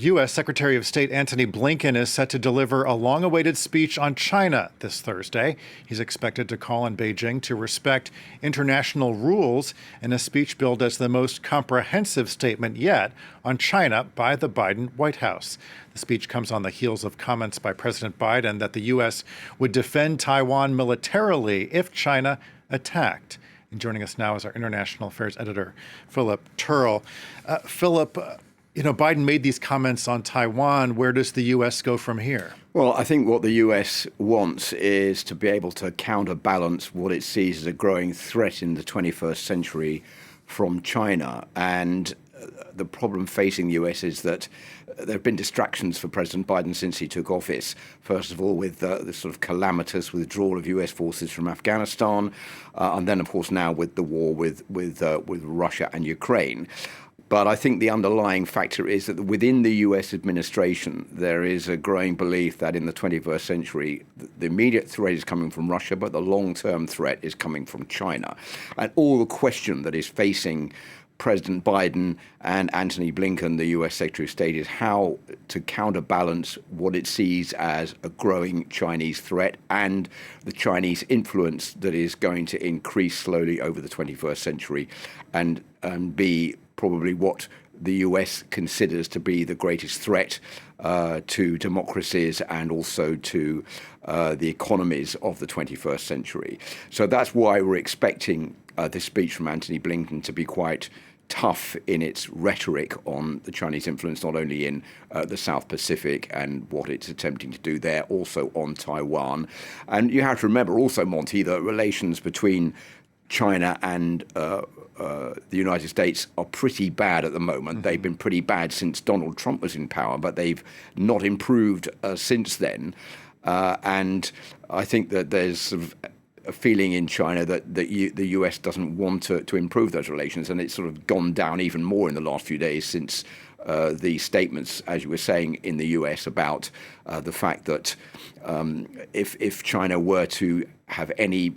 U.S. Secretary of State Antony Blinken is set to deliver a long-awaited speech on China this Thursday. He's expected to call on Beijing to respect international rules in a speech billed as the most comprehensive statement yet on China by the Biden White House. The speech comes on the heels of comments by President Biden that the U.S. would defend Taiwan militarily if China attacked. And joining us now is our international affairs editor, Philipp Turle. Philipp, Biden made these comments on Taiwan. Where does the U.S. go from here? Well, I think what the U.S. wants is to be able to counterbalance what it sees as a growing threat in the 21st century from China. And the problem facing the U.S. is that there have been distractions for President Biden since he took office. First of all, with the sort of calamitous withdrawal of U.S. forces from Afghanistan, and then, of course, now with the war with Russia and Ukraine. But I think the underlying factor is that within the U.S. administration, there is a growing belief that in the 21st century, the immediate threat is coming from Russia, but the long-term threat is coming from China. And all the question that is facing President Biden and Antony Blinken, the U.S. Secretary of State, is how to counterbalance what it sees as a growing Chinese threat and the Chinese influence that is going to increase slowly over the 21st century and be probably what the U.S. considers to be the greatest threat to democracies and also to the economies of the 21st century. So that's why we're expecting this speech from Antony Blinken to be quite tough in its rhetoric on the Chinese influence, not only in the South Pacific and what it's attempting to do there, also on Taiwan. And you have to remember also, Monty, that relations between China and the United States are pretty bad at the moment. They've been pretty bad since Donald Trump was in power, but they've not improved since then. And I think that there's sort of a feeling in China that the US doesn't want to improve those relations, and it's sort of gone down even more in the last few days since the statements, as you were saying, in the US about the fact that if China were to have any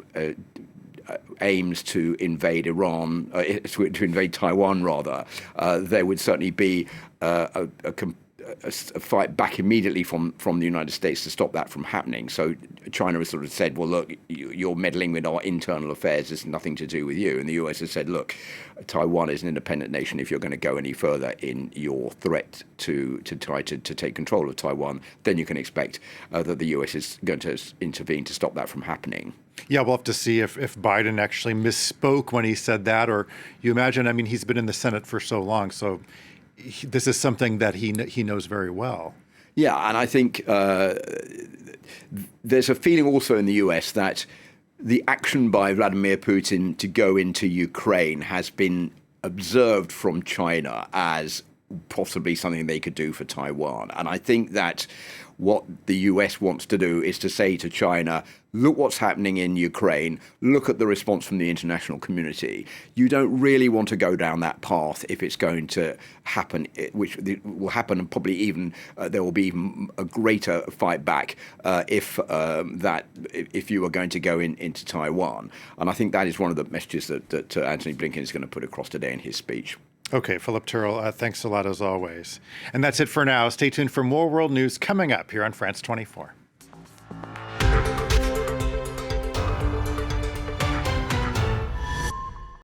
aims to invade Iran, to invade Taiwan rather, there would certainly be a fight back immediately from the United States to stop that from happening. So China has sort of said, well, look, you're meddling with our internal affairs. It's nothing to do with you. And the US has said, look, Taiwan is an independent nation. If you're going to go any further in your threat to try to take control of Taiwan, then you can expect that the US is going to intervene to stop that from happening. Yeah, we'll have to see if Biden actually misspoke when he said that, or you imagine, I mean, he's been in the Senate for so long, so this is something that he knows very well. Yeah, and I think there's a feeling also in the US that the action by Vladimir Putin to go into Ukraine has been observed from China as possibly something they could do for Taiwan. And I think that what the US wants to do is to say to China, look what's happening in Ukraine, look at the response from the international community. You don't really want to go down that path if it's going to happen, which will happen, and probably even there will be even a greater fight back if you are going to go into Taiwan. And I think that is one of the messages that Antony Blinken is going to put across today in his speech. Okay, Philipp Turle, thanks a lot as always. And that's it for now. Stay tuned for more world news coming up here on France 24.